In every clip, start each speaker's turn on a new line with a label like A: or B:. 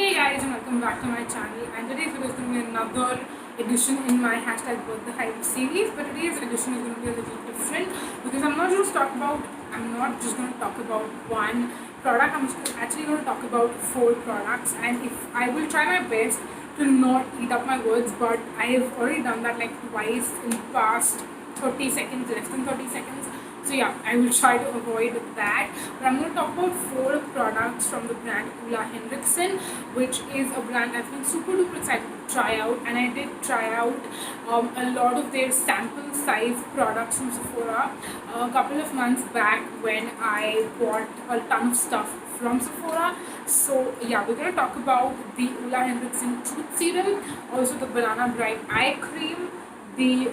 A: Hey guys, and welcome back to my channel. And today's video is going to be another edition in my hashtag birthday hype series. But today's edition is going to be a little different because I'm not just going to talk about one product. Actually going to talk about 4 products. And if I will try my best to not eat up my words, but I have already done that like twice in the past 30 seconds, less than 30 seconds. So yeah, I will try to avoid that. But I'm going to talk about 4 products from the brand Ole Henriksen, which is a brand I've been super duper excited to try out. And I did try out a lot of their sample size products from Sephora a couple of months back when I bought a ton of stuff from Sephora. So yeah, we're going to talk about the Ole Henriksen Truth Serum, also the Banana Bright Eye Cream, the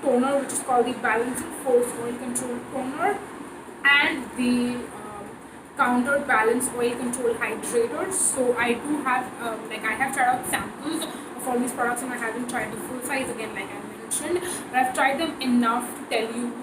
A: toner which is called the Balancing Force Oil Control Toner, and the Counterbalance Oil Control Hydrator. So I do have I have tried out samples of all these products and I haven't tried the full size again like I mentioned, but I've tried them enough to tell you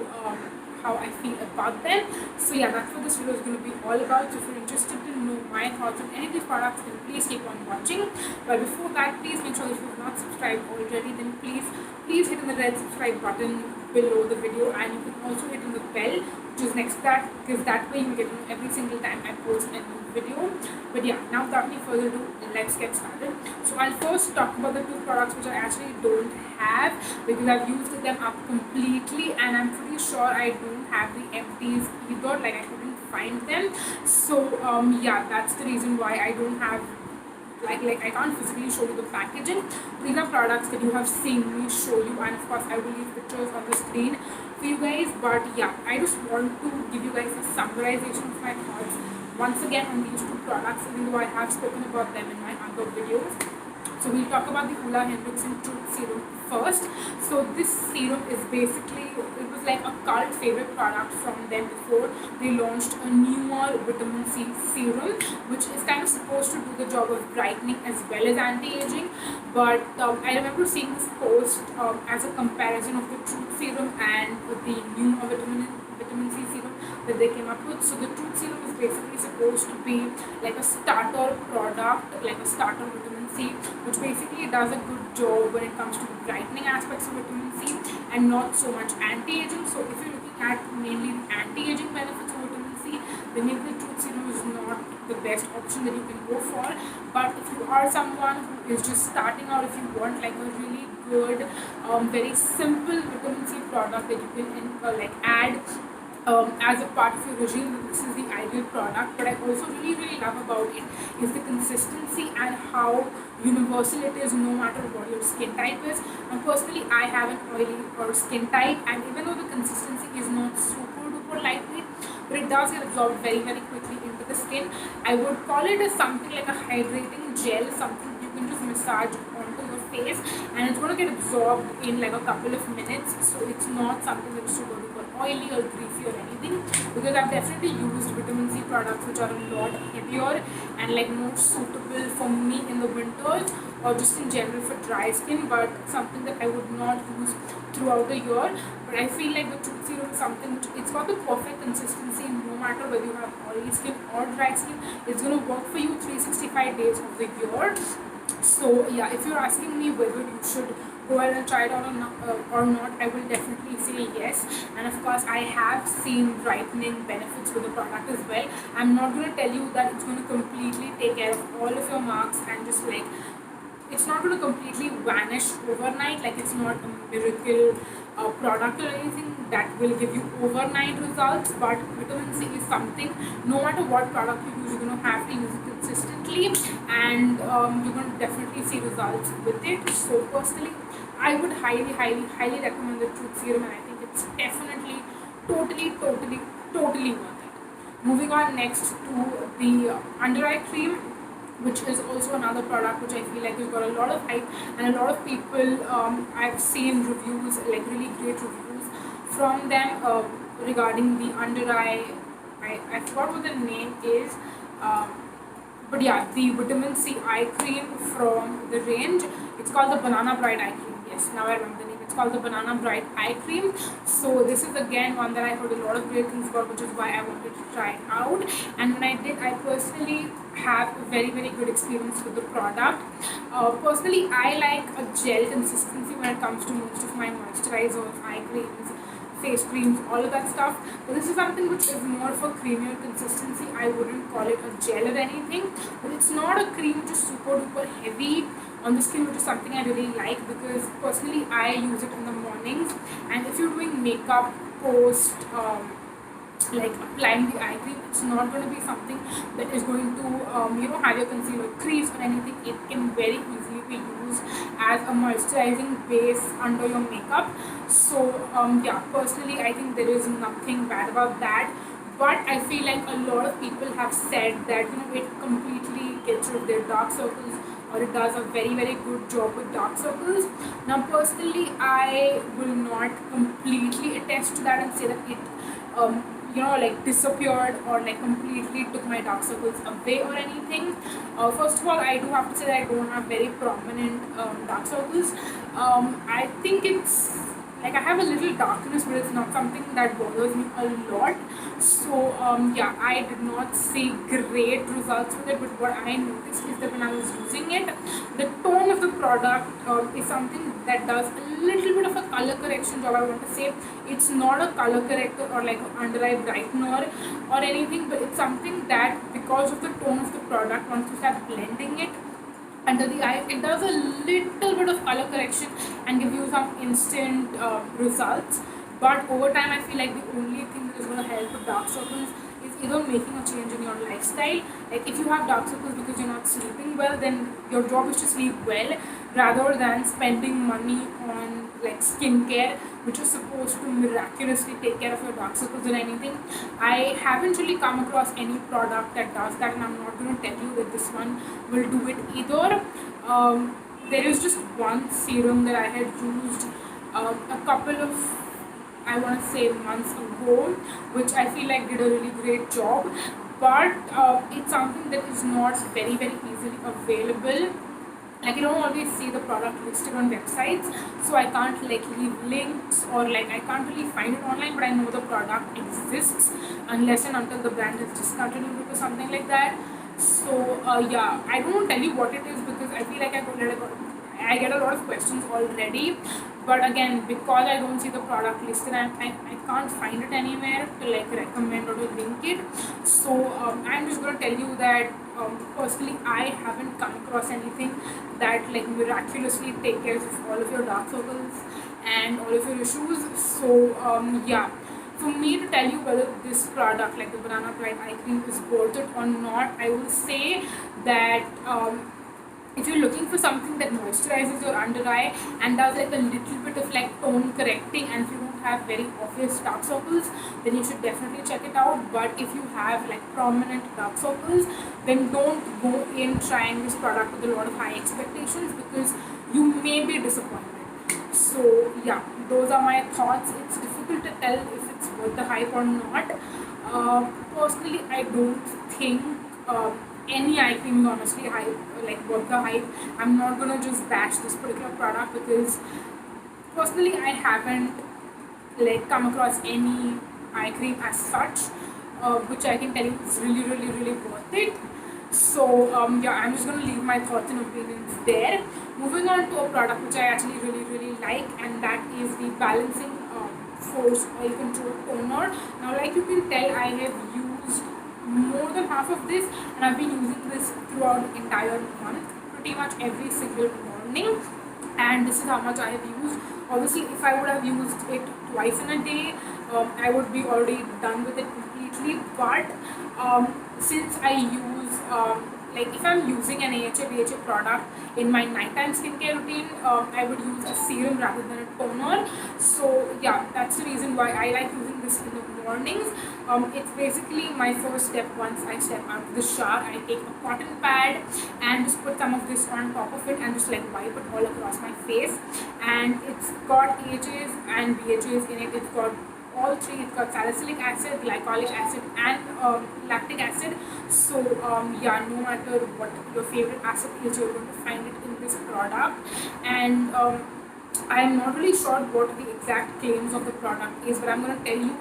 A: how I feel about them. So yeah, that's what this video is going to be all about. So if you're interested to know my thoughts on any of these products, then please keep on watching. But before that, please make sure if you have not subscribed already, then please hit on the red subscribe button below the video, and you can also hit on the bell which is next to that, because that way you get every single time I post a new video. But yeah, now without any further ado, let's get started. So I'll first talk about the 2 products which I actually don't have because I've used them up completely, and I'm pretty sure I don't have the empties either, like I couldn't find them. So yeah, that's the reason why I don't have like I can't physically show you the packaging. These are products that you have seen me show you, and of course I will leave pictures on the screen for you guys. But yeah, I just want to give you guys a summarization of my thoughts once again on these 2 products, even though I have spoken about them in my other videos. So we'll talk about the Ole Henriksen Truth Serum first. So this serum is basically, it was like a cult favorite product from them before they launched a newer vitamin C serum, which is kind of supposed to do the job of brightening as well as anti-aging. But I remember seeing this post as a comparison of the Truth Serum and the newer vitamin C serum that they came up with. So the Truth Serum is basically supposed to be like a starter product, like a starter vitamin C, which basically does a good job when it comes to the brightening aspects of vitamin C and not so much anti-aging. So if you're looking at mainly the anti-aging benefits of vitamin C, then maybe the Truth Serum is not the best option that you can go for. But if you are someone who is just starting out, if you want like a really good, very simple vitamin C product that you can add as a part of your regime, this is the ideal product. But I also really love about it is the consistency and how universal it is no matter what your skin type is. And personally, I have an oily or skin type, and even though the consistency is not super duper lightweight, but it does get absorbed very quickly into the skin. I would call it as something like a hydrating gel, something you can just massage onto your face and it's going to get absorbed in like a couple of minutes. So it's not something that is super duper oily or greasy or anything, because I've definitely used vitamin C products which are a lot heavier and like more suitable for me in the winters or just in general for dry skin, but something that I would not use throughout the year. But I feel like the Truth Serum is something which it's got the perfect consistency no matter whether you have oily skin or dry skin. It's going to work for you 365 days of the year. So yeah, if you're asking me whether you should go ahead and try it out or not, I will definitely say yes. And of course, I have seen brightening benefits with the product as well. I'm not going to tell you that it's going to completely take care of all of your marks and just like it's not going to completely vanish overnight. Like it's not a miracle product or anything that will give you overnight results. But vitamin C is something, no matter what product you use, you're going to have to use it consistently, and you're going to definitely see results with it. So personally, I would highly recommend the Truth Serum, and I think it's definitely totally worth it. Moving on next to the under eye cream, which is also another product which I feel like has got a lot of hype and a lot of people, I've seen reviews, like really great reviews from them regarding the under eye. I forgot what the name is, but yeah, the vitamin C eye cream from the range. It's called the Banana Bright Eye Cream. Yes, now I remember the name. It's called the Banana Bright Eye Cream. So this is again one that I heard a lot of great things about, which is why I wanted to try it out. And when I did, I personally have a very good experience with the product. Personally, I like a gel consistency when it comes to most of my moisturizers, eye creams, face creams, all of that stuff. But this is something which is more of a creamier consistency. I wouldn't call it a gel or anything, but it's not a cream which is super duper heavy on the skin, which is something I really like because personally I use it in the mornings. And if you're doing makeup post like applying the eye cream, it's not going to be something that is going to have your concealer crease or anything. It can very easily be used as a moisturizing base under your makeup. So yeah, personally I think there is nothing bad about that. But I feel like a lot of people have said that it completely gets rid of their dark circles, or it does a very good job with dark circles. Now personally I will not completely attest to that and say that it um, like disappeared or like completely took my dark circles away or anything. First of all, I do have to say that I don't have very prominent dark circles. I think it's like I have a little darkness, but it's not something that bothers me a lot. So yeah, I did not see great results with it, but what I noticed is that when I was using it, the tone of the product is something that does a little bit of a color correction job. I want to say it's not a color corrector or like an under eye brightener or anything, but it's something that because of the tone of the product, once you start blending it under the eye, it does a little bit of color correction and give you some instant results. But over time, I feel like the only thing that is going to help with dark circles is either making a change in your lifestyle. Like if you have dark circles because you're not sleeping well, then your job is to sleep well rather than spending money on like skincare, which is supposed to miraculously take care of your dark circles or anything. I haven't really come across any product that does that, and I'm not going to tell you that this one will do it either. There is just one serum that I had used a couple of, I want to say, months ago, which I feel like did a really great job. But it's something that is not very easily available. Like you don't always see the product listed on websites, so I can't like leave links or like I can't really find it online, but I know the product exists unless and until the brand is discontinued or something like that. So yeah, I don't want to tell you what it is because I feel like I get a lot of questions already. But again, because I don't see the product listed, I can't find it anywhere to like recommend or to link it. So I'm just going to tell you that personally I haven't come across anything that like miraculously take care of all of your dark circles and all of your issues. So yeah, for me to tell you whether this product like the Banana Bright Eye Cream is worth it or not, I will say that if you're looking for something that moisturizes your under eye and does like a little bit of like tone correcting, and if you don't have very obvious dark circles, then you should definitely check it out. But if you have like prominent dark circles, then don't go in trying this product with a lot of high expectations because you may be disappointed. So yeah, those are my thoughts. It's difficult to tell if it's worth the hype or not. Personally, I don't think any eye cream is honestly hype, like worth the hype. I'm not gonna just bash this particular product because personally I haven't like come across any eye cream as such, which I can tell you is really worth it. So yeah, I'm just gonna leave my thoughts and opinions there. Moving on to a product which I actually really like, and that is the Balancing Force Oil Control Toner. Now, like you can tell, I have used more than half of this, and I've been using this throughout the entire month, pretty much every single morning. And this is how much I have used. Obviously, if I would have used it twice in a day, I would be already done with it completely. But since I use like if I'm using an AHA BHA product in my nighttime skincare routine, I would use a serum rather than a toner. So yeah, that's the reason why I like using this in the mornings. It's basically my first step. Once I step out of the shower, I take a cotton pad and just put some of this on top of it and just like wipe it all across my face. And it's got AHAs and BHAs in it. It's got all three. It's got salicylic acid, glycolic acid, and lactic acid. So yeah, no matter what your favorite acid is, you're going to find it in this product. And I am not really sure what the exact claims of the product is, but I'm going to tell you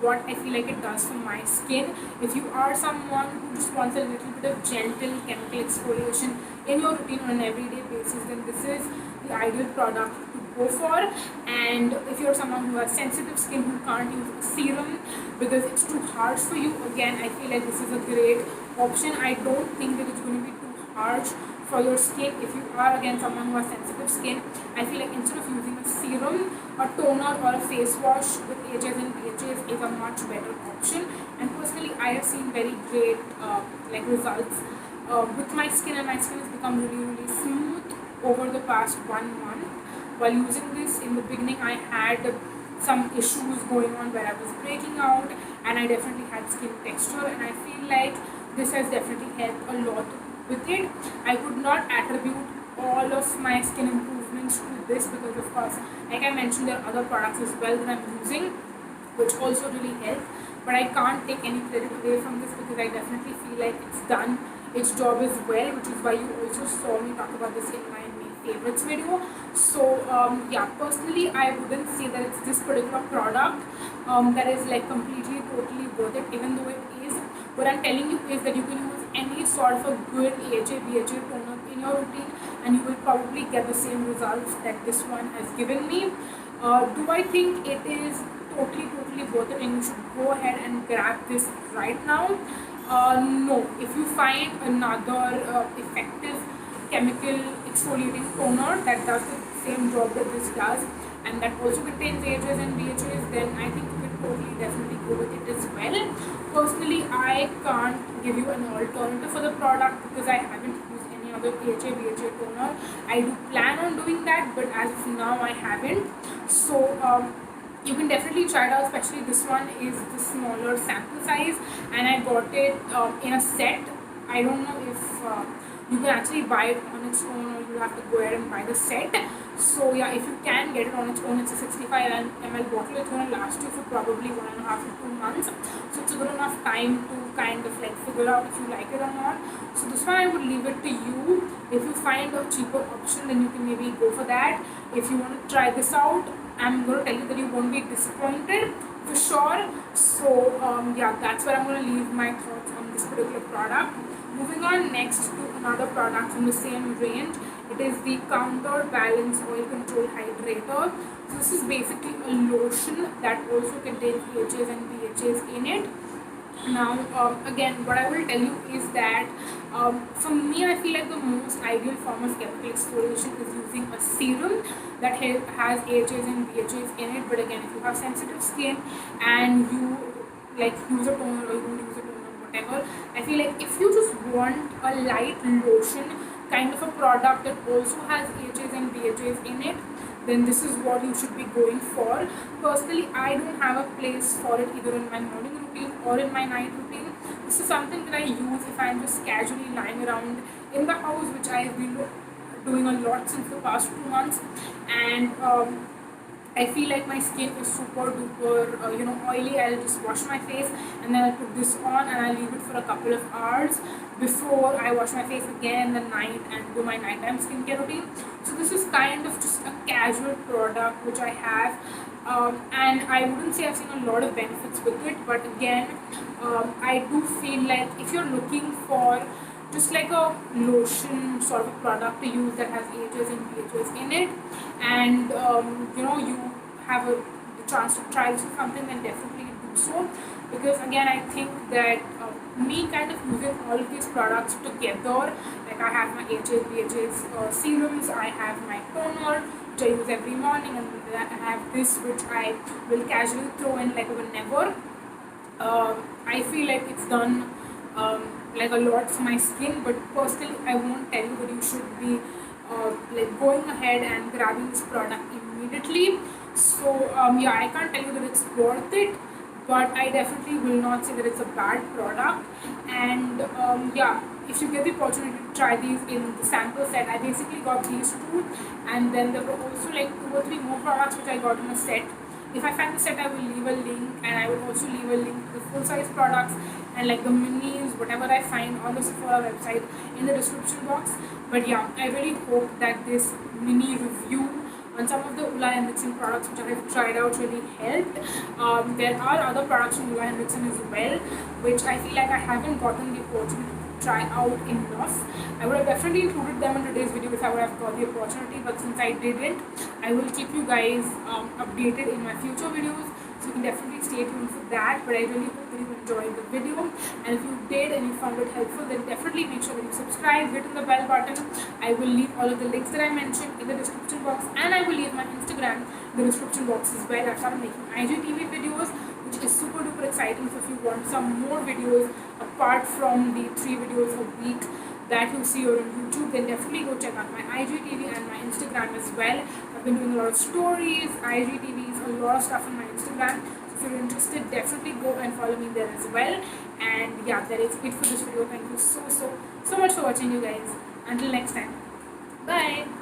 A: what I feel like it does for my skin. If you are someone who just wants a little bit of gentle chemical exfoliation in your routine on an everyday basis, then this is the ideal product to go for. And if you're someone who has sensitive skin who can't use a serum because it's too harsh for you, again I feel like this is a great option. I don't think that it's going to be too harsh for your skin. If you are again someone who has sensitive skin, I feel like instead of using a serum, a toner or a face wash with AHAs and BHAs is a much better option. And personally, I have seen very great results with my skin, and my skin has become really smooth over the past 1 month. While using this, in the beginning I had some issues going on where I was breaking out, and I definitely had skin texture, and I feel like this has definitely helped a lot with it. I could not attribute all of my skin improvements to this because, of course, like I mentioned, there are other products as well that I'm using which also really help, but I can't take any credit away from this because I definitely feel like it's done its job as well, which is why you also saw me talk about this in my main favorites video. So yeah, personally I wouldn't say that it's this particular product that is like completely totally worth it, even though it is. What I'm telling you is that you can use any sort of a good AHA BHA toner in your routine and you will probably get the same results that this one has given me. Do I think it is totally worth it and you should go ahead and grab this right now? No. If you find another effective chemical exfoliating toner that does the same job that this does and that also contains AHAs and BHAs, then I think you can totally definitely go with it as well. Personally, I can't give you an alternative for the product because I haven't used any other AHA BHA toner. I do plan on doing that, but as of now I haven't. So you can definitely try it out, especially this one is the smaller sample size and I got it in a set. I don't know if you can actually buy it on its own or you have to go ahead and buy the set. So yeah, if you can get it on its own, it's a 65 ml bottle. It's going to last you for probably 1.5 to 2 months. So it's a good enough time to kind of like figure out if you like it or not. So this one I would leave it to you. If you find a cheaper option, then you can maybe go for that. If you want to try this out, I'm going to tell you that you won't be disappointed for sure. So yeah, that's where I'm going to leave my thoughts on this particular product. Moving on next to another product from the same range, it is the Counterbalance Oil Control Hydrator. So this is basically a lotion that also contains AHAs and BHAs in it. Now again, what I will tell you is that for me, I feel like the most ideal form of chemical exfoliation is using a serum that has AHAs and BHAs in it. But again, if you have sensitive skin and you like use a toner or you don't use a toner, whatever, I feel like if you just want a light lotion kind of a product that also has AHAs and BHAs in it, then this is what you should be going for. Personally, I don't have a place for it either in my morning routine or in my night routine. This is something that I use if I'm just casually lying around in the house, which I have been doing a lot since the past 2 months. And I feel like my skin is super duper oily. I'll just wash my face and then I'll put this on and I'll leave it for a couple of hours before I wash my face again in the night and do my nighttime skincare routine. So this is kind of just a casual product which I have, and I wouldn't say I've seen a lot of benefits with it, but again I do feel like if you're looking for just like a lotion sort of product to use that has AHAs and BHAs in it, and you have a chance to try this with something, then definitely do so. Because again, I think that me kind of using all of these products together, like I have my AHAs, BHAs serums, I have my toner which I use every morning, and I have this which I will casually throw in like whenever. I feel like it's done like a lot for my skin, but personally I won't tell you that you should be like going ahead and grabbing this product immediately. So yeah, I can't tell you that it's worth it, but I definitely will not say that it's a bad product. And yeah, if you get the opportunity to try these in the sample set, I basically got these two, and then there were also like 2 or 3 more products which I got in a set. If I find the set, I will leave a link, and I will also leave a link to the full size products and like the minis, whatever I find on the Sephora website, in the description box. But yeah, I really hope that this mini review and some of the Ulla Henriksen products which I have tried out really helped. There are other products from Ulla Henriksen as well, which I feel like I haven't gotten the opportunity to try out enough. I would have definitely included them in today's video if I would have got the opportunity, but since I didn't, I will keep you guys updated in my future videos. So you can definitely stay tuned for that. But I really hope that you enjoyed the video, and if you did and you found it helpful, then definitely make sure that you subscribe, hit the bell button. I will leave all of the links that I mentioned in the description box, and I will leave my Instagram in the description box as well. I've started making IGTV videos, which is super duper exciting. So if you want some more videos apart from the 3 videos a week that you see on YouTube, then definitely go check out my IGTV and my Instagram as well. I've been doing a lot of stories, IGTVs, a lot of stuff on my Instagram. So if you're interested, definitely go and follow me there as well. And yeah, that is it for this video. Thank you so much for watching, you guys. Until next time, bye.